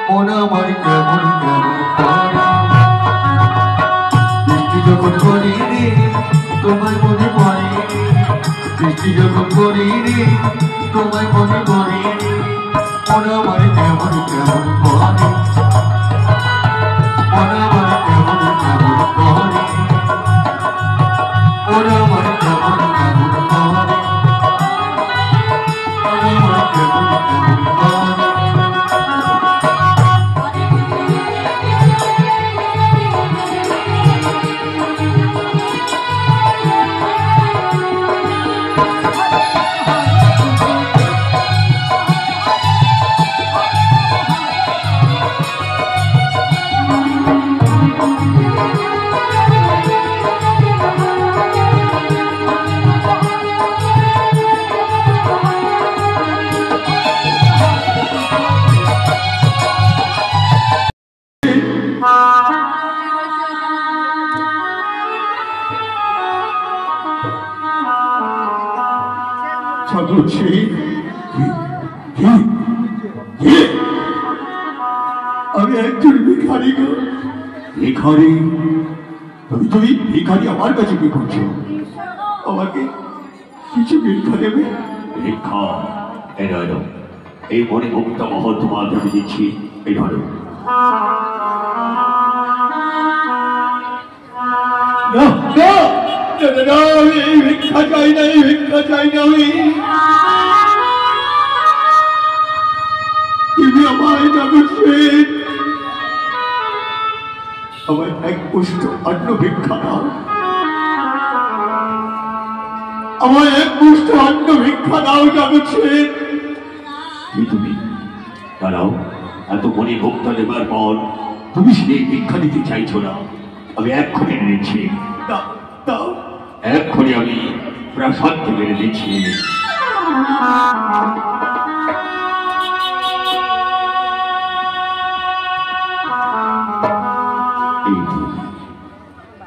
মন আমার কেমন কেমন বৃষ্টি যখন করি রে তোমায় মনে পড়ে বৃষ্টি যখন করি রে তোমায় মনে পড়ে মন আমার কেমন কেমন করে মন আমার কেমন কেমন করে মন আমার কেমন কেমন করে মন আমার কেমন কেমন করে আমি একজন ভিখারি গো ভিখারি তুমি ভিখারি আমার কাছে কি করছো আমাকে কিছু ভিক্ষা দেবে ভিক্ষা এই ধরো এই মনে মুক্ত মহল তোমার আমি দিচ্ছি এই ধরো ভিক্ষা চাই না ভিক্ষা চাই না তুমি আমায় জগৎ আমার এক পুষ্ট অন্ন ভিক্ষা দাও আমার এক পুষ্ট অন্ন ভিক্ষা দাও জগৎ তুমি দাঁড়াও এত মনে ভোক্তা দেবার পর তুমি সেই ভিক্ষা দিতে চাইছো না আমি এক্ষুনি নিচ্ছি দাও এক্ষুনি আমি প্রাসাদ থেকে দিচ্ছি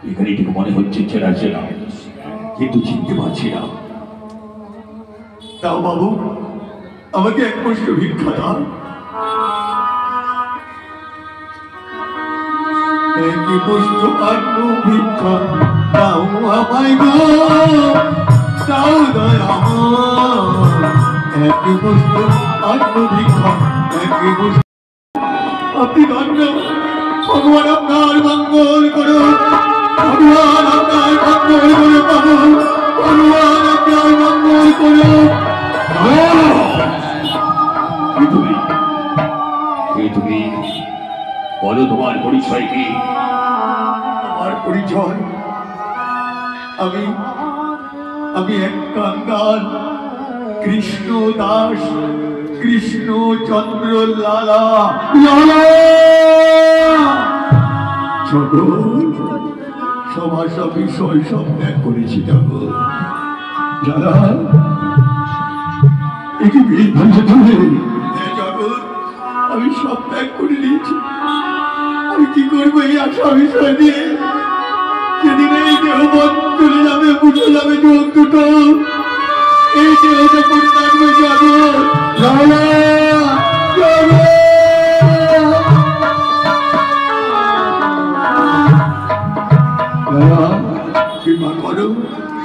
এখানে থেকে মনে হচ্ছে চেনা চেনা কিন্তু চিনতে পারছি না দাও বাবু আমাকে এক পুষ্ট ভিক্ষা দাও এক পুষ্ট অন্ন ভিক্ষা দাও আমায় গো দাও দয়া এক পুষ্ট অন্ন ভিক্ষা এক পুষ্ট আপনি ধন্য ভগবান আপনার মঙ্গল করো ভগবান আপনার মঙ্গল করে পাবো ভগবান আপনার মঙ্গল করো তুমি বলো তোমার পরিচয় কি আমার পরিচয় আমি এক কাঙ্গাল কৃষ্ণ দাস কৃষ্ণচন্দ্র লালা জগৎ সমাসা বিষয় সব ত্যাগ করেছি জগৎ যারা জগৎ আমি সব ত্যাগ করে দিয়েছি আমি কি করবো এই আশা বিষয় দিয়ে সেদিন এই দেহ বধ চলে যাবে বুঝে যাবে যোগ দুটো এই দেহটা পড়ে থাকবে জগৎ লালা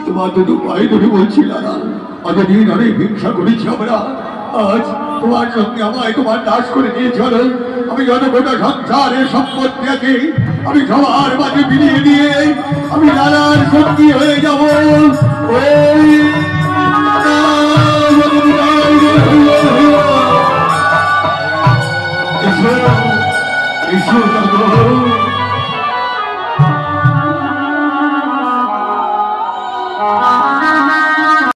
তোমার দুটো পায়ে ধরে বলছি লালা অতদিন অনেক হিংসা করেছি আমরা আজ তোমার সঙ্গে আমায় তোমার দাস করে নিয়ে চলো আমি যত গোটা সংসারের সম্পত্তি আছে আমি সবার মাঝে বিলিয়ে দিয়ে আমি লালার সঙ্গী হয়ে যাবো